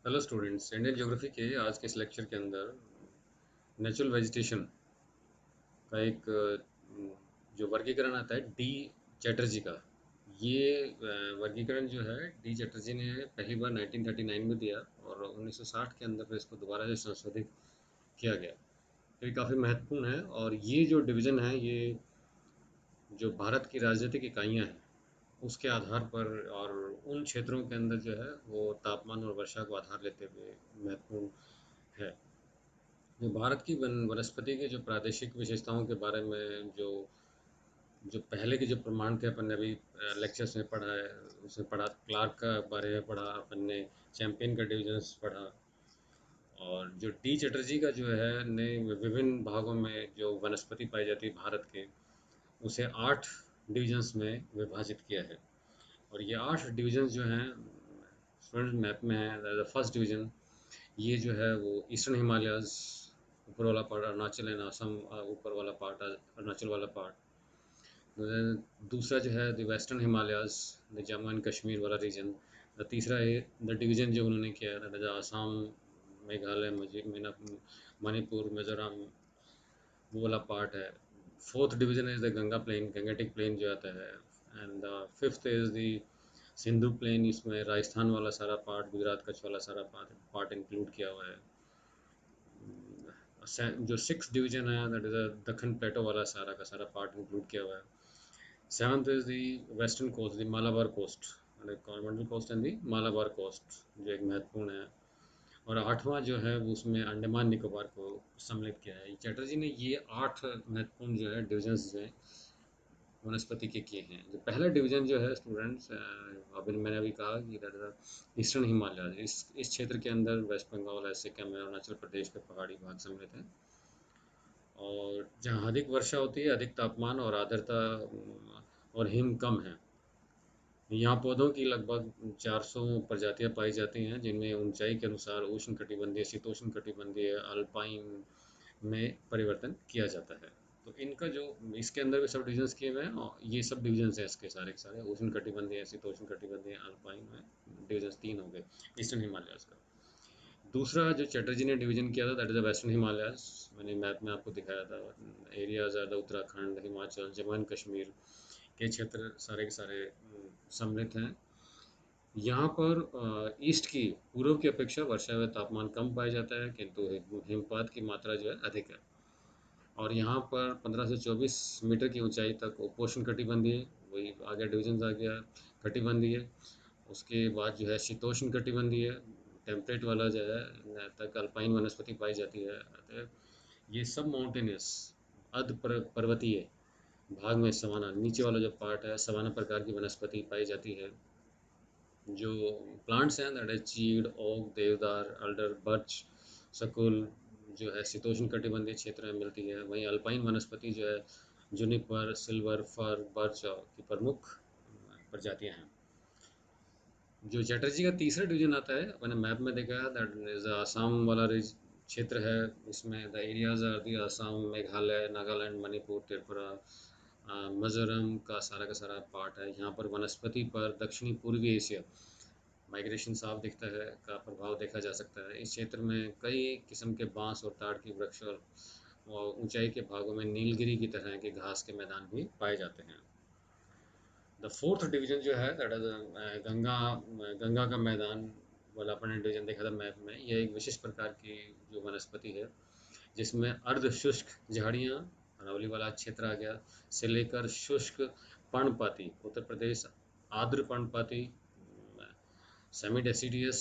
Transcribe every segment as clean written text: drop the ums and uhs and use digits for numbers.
Hello students, Indian geography के आज के इस लेक्चर के अंदर नेचुरल वेजिटेशन का एक जो वर्गीकरण आता है डी चैटर्जी का। ये वर्गीकरण जो है डी चैटर्जी ने पहली बार 1939 में दिया और 1960 के अंदर फिर इसको दोबारा से संशोधित किया गया। तो ये काफ़ी महत्वपूर्ण है और ये जो डिवीज़न है ये जो भारत की राजनीतिक इकाइयाँ हैं उसके आधार पर और उन क्षेत्रों के अंदर जो है वो तापमान और वर्षा को आधार लेते हुए महत्वपूर्ण है। जो भारत की वनस्पति के जो प्रादेशिक विशेषताओं के बारे में जो जो पहले के जो प्रमाण थे अपन ने अभी लेक्चर्स में पढ़ा है, उसमें पढ़ा क्लार्क का बारे में पढ़ा, अपन ने चैंपियन का डिविजन्स पढ़ा। और जो डी चटर्जी का जो है ने विभिन्न भागों में जो वनस्पति पाई जाती है भारत के, उसे 8 डिविजन्स में विभाजित किया है। और ये 8 डिविजन्स जो हैं स्टूडेंट मैप में है। फर्स्ट डिवीजन ये जो है वो ईस्टर्न हिमालयाज़, ऊपर वाला पार्ट अरुणाचल एंड असम, ऊपर वाला पार्ट अरुणाचल वाला पार्ट। दूसरा जो है the western Himalayas, the Jammu and Kashmir वाला रीजन। तीसरा है द डिवीज़न जो उन्होंने किया है द आसाम, मेघालय, मणिपुर, मिजोरम, वो वाला पार्ट है। Fourth division is the Ganga plain, Gangetic plain जो आता है। And fifth is the Sindhu plain, इसमें राजस्थान वाला सारा पार्ट, गुजरात कच्छ वाला सारा पार्ट इंक्लूड किया हुआ है। जो सिक्स डिवीजन है दैट इज़ दक्कन प्लेटो वाला सारा का सारा पार्ट इंक्लूड किया हुआ है। Seventh is the western coast, the Malabar coast, continental coast and the Malabar coast, जो एक महत्वपूर्ण है। और आठवां जो है वो उसमें अंडमान निकोबार को सम्मिलित किया है। चैटर्जी ने ये 8 महत्वपूर्ण जो है डिविजन्स जो है वनस्पति के किए हैं। जो पहला डिवीजन जो है स्टूडेंट्स, अभी मैंने अभी कहा कि दैट इज ईस्टर्न हिमालय। इस क्षेत्र के अंदर वेस्ट बंगाल, सिक्किम, अरुणाचल प्रदेश के पहाड़ी भाग सम्मिलित हैं। और जहाँ अधिक वर्षा होती है, अधिक तापमान और आर्द्रता और हिम कम है। यहाँ पौधों की लगभग 400 प्रजातियाँ पाई जाती हैं, जिनमें ऊंचाई के अनुसार उष्णकटिबंधीय, शीतोष्णकटिबंधीय, अल्पाइन में परिवर्तन किया जाता है। तो इनका जो इसके अंदर भी सब डिविजन्स किए हुए हैं और ये सब डिविजन्स हैं इसके सारे के सारे, उष्णकटिबंधीय, शीतोष्णकटिबंधीय, अल्पाइन में डिविजन्स 3 हो गए ईस्टर्न हिमालयाज का। दूसरा जो चैटर्जी ने डिवीजन किया था that is the western Himalayas. मैंने मैप में आपको दिखाया था। Areas are the Uttarakhand, Himachal, Jammu and Kashmir के क्षेत्र सारे के सारे सम्मिलित हैं। यहाँ पर ईस्ट की, पूर्व की अपेक्षा वर्षा व तापमान कम पाया जाता है, किंतु हिमपात की मात्रा जो है अधिक है। और यहाँ पर 15 से 24 मीटर की ऊंचाई तक उपोष्ण कटिबंधीय, वही आगे डिविजन आ गया, कटिबंधीय। उसके बाद जो है शीतोष्ण कटिबंधीय, टेम्परेट वाला जो है तक अल्पाइन वनस्पति पाई जाती है। अतः ये सब माउंटेनियस अर्ध पर्वतीय भाग में सवाना, नीचे वाला जो पार्ट है सवाना प्रकार की वनस्पति पाई जाती है। जो प्लांट्स हैं दैट इज चीड़, ओक, देवदार, अल्डर, बर्च, सकुल जो है शीतोष्ण कटिबंधीय क्षेत्र में मिलती है। वहीं अल्पाइन वनस्पति जो है जुनिपर, सिल्वर फर, बर्च की प्रमुख प्रजातियां हैं। जो चैटर्जी का तीसरा डिवीजन आता है, मैंने मैप में देखा है दैट इज आसाम वाला क्षेत्र है। इसमें the areas are the Assam, Meghalaya, Nagaland, Manipur, Tripura, Mizoram का सारा पार्ट है। यहाँ पर वनस्पति पर दक्षिणी पूर्वी एशिया माइग्रेशन साफ दिखता है का प्रभाव देखा जा सकता है। इस क्षेत्र में कई किस्म के बांस और ताड़ की वृक्ष और ऊंचाई के भागों में नीलगिरी की तरह के घास के मैदान भी पाए जाते हैं। द फोर्थ डिवीजन जो है दैट इज गंगा का मैदान वाला अपने डिवीजन देखा था मैप में। यह एक विशिष्ट प्रकार की जो वनस्पति है, जिसमें अर्ध शुष्क झाड़ियाँ, अरावली वाला क्षेत्र आ गया, से लेकर शुष्क पर्णपाती, उत्तर प्रदेश आर्द्र पर्णपाती, सेमी डेसिडियस,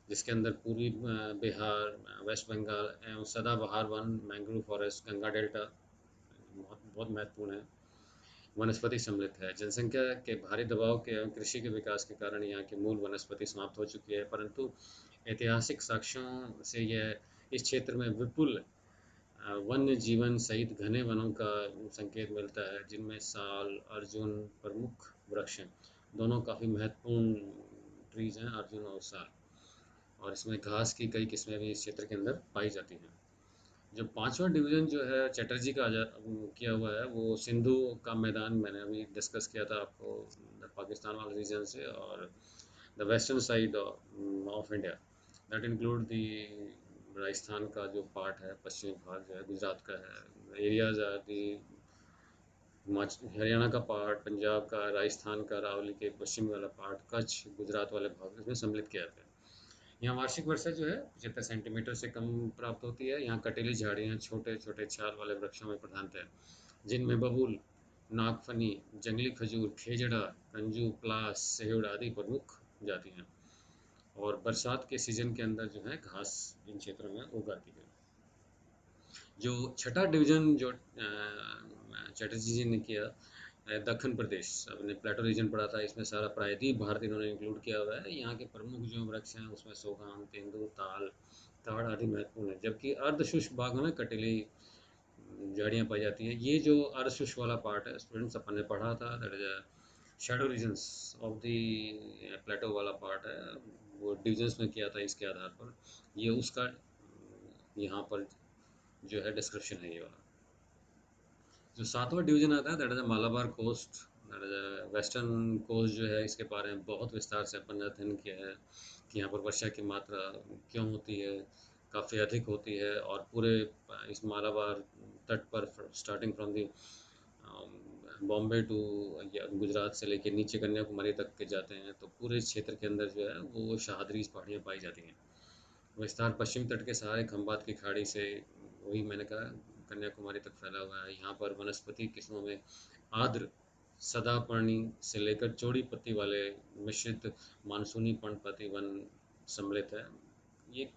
जिसके अंदर पूर्वी बिहार, वेस्ट बंगाल एवं सदाबहार one, mangrove forest, Ganga delta बहुत बहुत महत्वपूर्ण है, वनस्पति सम्मिलित है। जनसंख्या के भारी दबाव के एवं कृषि के विकास के कारण यहाँ की मूल वनस्पति समाप्त हो चुकी है, परंतु ऐतिहासिक साक्ष्यों से यह इस क्षेत्र में विपुल वन्य जीवन सहित घने वनों का संकेत मिलता है, जिनमें साल, अर्जुन प्रमुख वृक्ष हैं। दोनों काफ़ी महत्वपूर्ण ट्रीज हैं, अर्जुन और साल। और इसमें घास की कई किस्में भी इस क्षेत्र के अंदर पाई जाती हैं। जो पांचवा डिवीज़न जो है चटर्जी का किया हुआ है वो सिंधु का मैदान, मैंने अभी डिस्कस किया था आपको, पाकिस्तान वाले रीजन से और the western side of India. That include दी राजस्थान का जो पार्ट है, पश्चिमी भाग जो है गुजरात का है, एरियाज आर दी हरियाणा का पार्ट, पंजाब का, राजस्थान का, अरावली के पश्चिमी वाला पार्ट, कच्छ, गुजरात वाले भाग इसमें सम्मिलित किया जाता है। यहाँ वार्षिक वर्षा जो है 75 सेंटीमीटर से कम प्राप्त होती है। यहाँ कटीली झाड़ियाँ छोटे छोटे छाल वाले वृक्षों में प्रधानता है, जिनमें बबूल, नागफनी, जंगली खजूर, खेजड़ा, कंजू, प्लास, सेहुड़ आदि प्रमुख जाति हैं। और बरसात के सीजन के अंदर जो है घास इन क्षेत्रों में उगाती है। जो छठा डिवीजन जो चैटर्जी जी ने किया, दक्कन प्रदेश, आपने प्लेटो रीजन पढ़ा था, इसमें सारा प्रायद्वीप भारत इन्होंने इंक्लूड किया हुआ है। यहाँ के प्रमुख जो वृक्ष हैं उसमें सोगान, तेंदू, ताल, ताड़ आदि महत्वपूर्ण है, जबकि अर्धशुष्क भागों में कटीली झाड़ियाँ पाई जाती हैं। ये जो अर्धशुष्क वाला पार्ट है स्टूडेंट्स अपन ने पढ़ा था, that is shadow regions of the plateau वाला पार्ट है, वो डिविजन्स में किया था इसके आधार पर। ये उसका यहाँ पर जो है डिस्क्रिप्शन है ये वाला। जो सातवां डिवीजन आता है that is Malabar coast, that is western coast जो है, इसके बारे में बहुत विस्तार से अपन ने अध्ययन किया है कि यहाँ पर वर्षा की मात्रा क्यों होती है, काफ़ी अधिक होती है। और पूरे इस मालाबार तट पर starting from the Bombay to या गुजरात से लेके नीचे कन्याकुमारी तक के जाते हैं, तो पूरे क्षेत्र के अंदर जो है वो शाहदरी पहाड़ियाँ पाई जाती हैं। विस्तार पश्चिमी तट के सहारे खंबात की खाड़ी से, वही मैंने कहा, कन्याकुमारी तक फैला हुआ है। यहाँ पर वनस्पति किस्मों में आर्द्र सदापर्णी से लेकर चौड़ी पत्ती वाले मिश्रित मानसूनी पर्णपाती वन सम्मिलित है। ये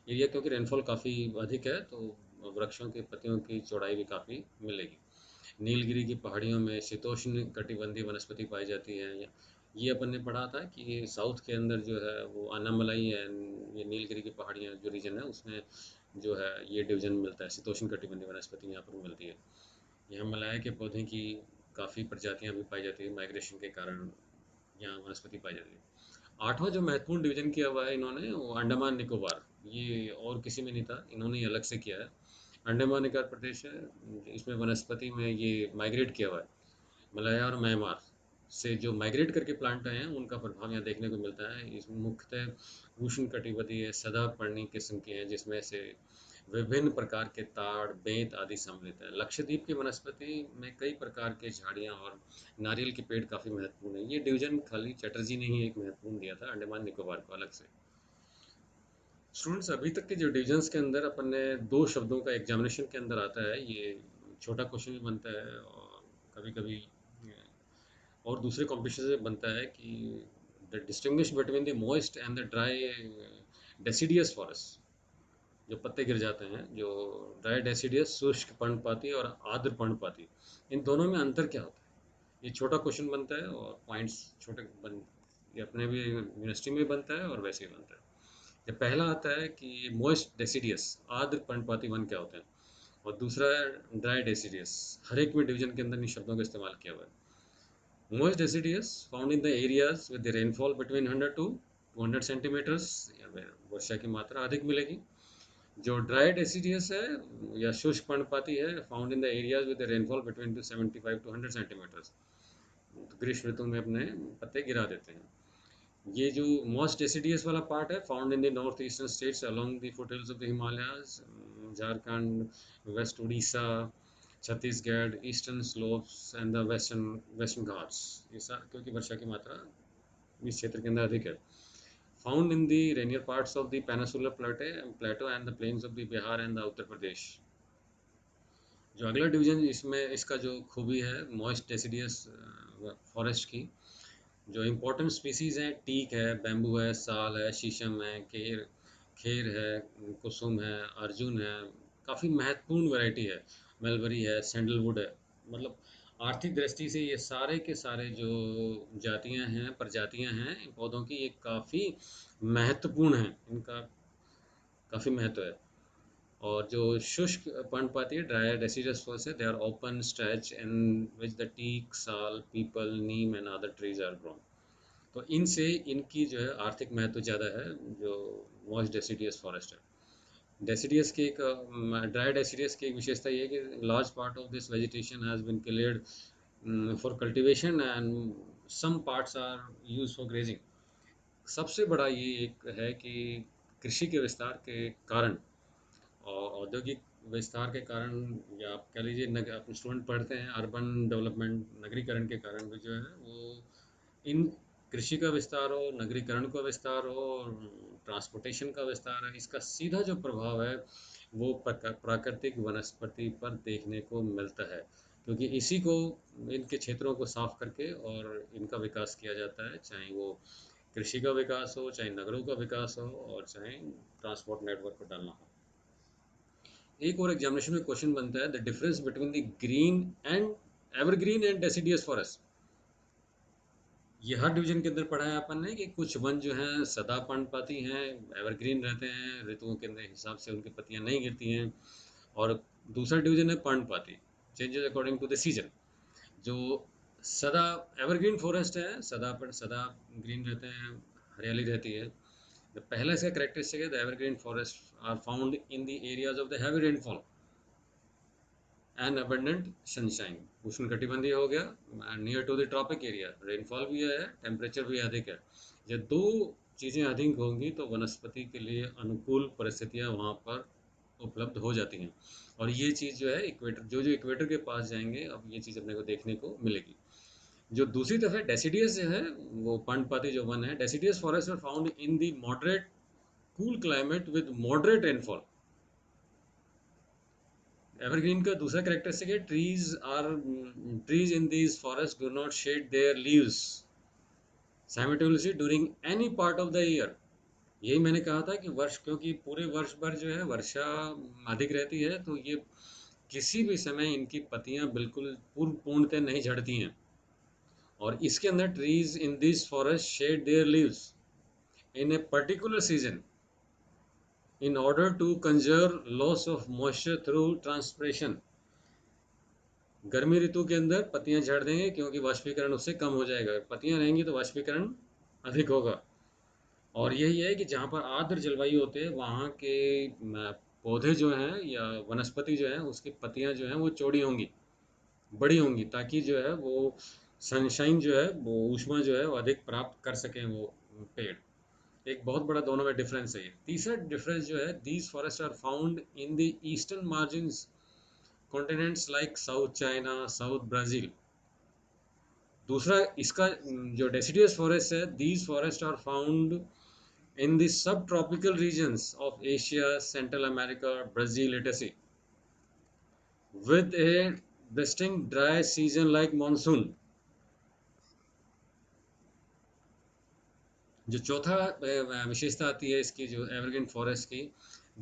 एरिया क्योंकि रेनफॉल काफ़ी अधिक है, तो वृक्षों की पत्तियों की चौड़ाई भी काफ़ी मिलेगी। नीलगिरी की पहाड़ियों में शीतोष्ण कटिबंधीय वनस्पति पाई जाती है। ये अपन ने पढ़ा था कि साउथ के अंदर जो है वो अनामलाई है, ये नीलगिरी की पहाड़ियाँ जो रीजन है उसमें जो है ये डिवीजन मिलता है, शीतोष्ण कटिबंधीय वनस्पति यहाँ पर मिलती है। यहाँ मलाया के पौधे की काफ़ी प्रजातियाँ भी पाई जाती है, माइग्रेशन के कारण यहाँ वनस्पति पाई जाती है। आठवां जो महत्वपूर्ण डिवीजन किया हुआ है इन्होंने, वो अंडमान निकोबार, ये और किसी में नहीं था, इन्होंने अलग से किया है। अंडमान निकोबार प्रदेश है, इसमें वनस्पति में ये माइग्रेट किया हुआ है। मलाया और म्यांमार से जो माइग्रेट करके प्लांट आए हैं उनका प्रभाव यहाँ देखने को मिलता है। इसमें मुख्यतः उष्णकटिबंधीय सदापर्णी किस्म के हैं, जिसमें से विभिन्न प्रकार के ताड़, बेंत आदि सम्मिलित है। लक्षद्वीप की वनस्पति में कई प्रकार के झाड़ियाँ और नारियल के पेड़ काफ़ी महत्वपूर्ण है। ये डिवीजन खाली चटर्जी ने ही एक महत्वपूर्ण दिया था, अंडमान निकोबार को अलग से। स्टूडेंट्स, अभी तक के जो डिविजन्स के अंदर अपन ने दो शब्दों का एग्जामिनेशन के अंदर आता है, ये छोटा क्वेश्चन भी बनता है और कभी कभी और दूसरे कॉम्पिटिशन से बनता है कि the distinguish between the moist and the dry deciduous forest, जो पत्ते गिर जाते हैं, जो ड्राई डेसिडियस शुष्क पर्णपाती और आर्द्र पर्णपाती, इन दोनों में अंतर क्या होता है? ये छोटा क्वेश्चन बनता है और पॉइंट्स छोटे बन, ये अपने भी यूनिवर्सिटी में बनता है और वैसे ही बनता है। ये पहला आता है कि मॉइस्ट डेसिडियस आर्द्र पर्णपाती वन क्या होते हैं, और दूसरा है ड्राई डेसिडियस। हर एक में डिवीजन के अंदर इन शब्दों का इस्तेमाल किया हुआ है। Moist deciduous found in the areas with the rainfall between 100 to 200 centimetres, वर्षा की मात्रा अधिक मिलेगी। जो ड्राई डेसिडियस है या शुष्क पर्णपाती है, found in the areas with rainfall between to 75 to 100 centimetres, ग्रीष्म ऋतु में अपने पत्ते गिरा देते हैं। ये जो मोस्ट डेसिडियस वाला पार्ट है, found in the north eastern states along the foothills of the Himalayas, Jharkhand, west Orissa, Chhattisgarh, eastern slopes and the western Ghats. ये क्योंकि वर्षा की मात्रा इस क्षेत्र के अंदर अधिक है। Found in the rainier parts of the peninsular plateau and the plains of the Bihar and the Uttar Pradesh. जो अगला डिवीजन इसमें इसका जो खूबी है मॉइस्ट डेसिडियस फॉरेस्ट की, जो इम्पोर्टेंट स्पीसीज़ हैं, टीक है, बैम्बू है, साल है, शीशम है, खेर है, कुसुम है, अर्जुन है, काफ़ी महत्वपूर्ण वैरायटी है, मलबरी है, सैंडलवुड है। मतलब आर्थिक दृष्टि से ये सारे के सारे जो जातियां हैं, प्रजातियां हैं इन पौधों की, ये काफ़ी महत्वपूर्ण हैं, इनका काफ़ी महत्व है। और जो शुष्क पर्णपाती है, ड्राई डेसिडस फॉरेस्ट है, they are open stretch in which the teak, sal, peepal, neem and other trees are grown. तो इनसे इनकी जो है आर्थिक महत्व ज़्यादा है, जो मॉइस्ट डेसिडियस फॉरेस्ट है। डेसिडियस की एक ड्राई डेसिडियस की एक विशेषता ये है कि large part of this vegetation has been cleared for cultivation and some parts are use for grazing. सबसे बड़ा ये एक है कि कृषि के विस्तार के कारण और औद्योगिक विस्तार के कारण, या आप कह लीजिए आप स्टूडेंट पढ़ते हैं अर्बन डेवलपमेंट, नगरीकरण के कारण भी जो है वो इन कृषि का विस्तार हो, नगरीकरण का विस्तार हो, ट्रांसपोर्टेशन का विस्तार है, इसका सीधा जो प्रभाव है वो प्राकृतिक वनस्पति पर देखने को मिलता है, क्योंकि इसी को, इनके क्षेत्रों को साफ करके और इनका विकास किया जाता है, चाहे वो कृषि का विकास हो, चाहे नगरों का विकास हो, और चाहे ट्रांसपोर्ट नेटवर्क को डालना हो। एक और एग्जामिनेशन में क्वेश्चन बनता है, the difference between the green and evergreen and deciduous forest. ये हर डिवीजन के अंदर पढ़ा है अपन ने कि कुछ वन जो हैं सदा पर्णपाती हैं, एवरग्रीन रहते हैं, ऋतुओं के अंदर हिसाब से उनकी पत्तियां नहीं गिरती हैं, और दूसरा डिवीजन है पर्णपाती, changes according to the season. जो सदा एवरग्रीन फॉरेस्ट है, सदा ग्रीन रहते हैं, हरियाली रहती है। द पहला इसका करेक्टरिस्टिक है, the evergreen forest are found in the areas of the heavy rainfall and abundant sunshine. उष्ण कटिबंधीय हो गया, near to the tropic area, rainfall भी है, टेम्परेचर भी अधिक है। जब दो चीज़ें अधिक होंगी तो वनस्पति के लिए अनुकूल परिस्थितियाँ वहाँ पर उपलब्ध हो जाती हैं। और ये चीज़ जो है इक्वेटर, जो जो इक्वेटर के पास जाएंगे, अब ये चीज़ अपने को देखने को मिलेगी। जो दूसरी तरफ है डेसिडियस जो है, वो पर्णपाती जो वन है, deciduous forest are found in the moderate cool climate with moderate rainfall. Evergreen का दूसरा कैरेक्टरिस्टिक है, trees in these forest do not shed their leaves simultaneously during any part of the year. यही मैंने कहा था कि वर्ष, क्योंकि पूरे वर्ष भर जो है वर्षा अधिक रहती है, तो ये किसी भी समय इनकी पत्तियां बिल्कुल पूर्णतः नहीं झड़ती हैं। और इसके अंदर trees in this forest shed their leaves in a particular season in order to conserve loss of moisture through transpiration. गर्मी ऋतु के अंदर पत्तियां झड़ देंगे क्योंकि वाष्पीकरण उससे कम हो जाएगा, पत्तियां रहेंगी तो वाष्पीकरण अधिक होगा। और यही है कि जहाँ पर आर्द्र जलवायु होते हैं वहाँ के पौधे जो हैं या वनस्पति जो है उसकी पत्तियां जो हैं वो चौड़ी होंगी, बड़ी होंगी, ताकि जो है वो सनशाइन जो है, वो ऊष्मा जो है वो अधिक प्राप्त कर सकें वो पेड़। एक बहुत बड़ा दोनों में डिफरेंस है। ये तीसरा डिफरेंस जो है, these forest are found in the eastern margins continents like south China, south Brazil. दूसरा इसका जो डेसिडियस फॉरेस्ट है, these forest are found in the subtropical regions of Asia, Central America, Brazil, etc., with a distinct dry season like monsoon. जो चौथा विशेषता आती है इसकी, जो एवरग्रीन फॉरेस्ट की,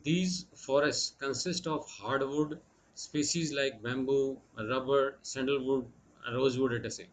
these forests consist of hardwood species like bamboo, rubber, sandalwood, rosewood, etc.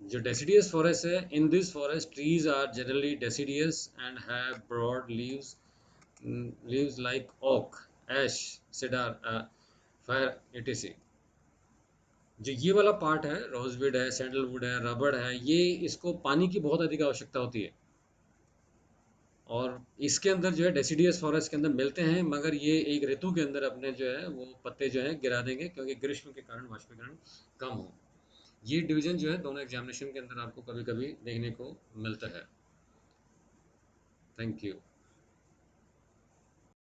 जो deciduous forest है, in this forest trees are generally deciduous and have broad leaves like oak, ash, cedar, fir, etc. जो ये वाला part है, rosewood है, sandalwood है, रबड़ है, ये इसको पानी की बहुत अधिक आवश्यकता होती है, और इसके अंदर जो है डेसिडियस फॉरेस्ट के अंदर मिलते हैं, मगर ये एक ऋतु के अंदर अपने जो है वो पत्ते जो है गिरा देंगे क्योंकि ग्रीष्म के कारण वाष्पीकरण कम हो। ये डिवीजन जो है दोनों एग्जामिनेशन के अंदर आपको कभी कभी देखने को मिलता है। Thank you.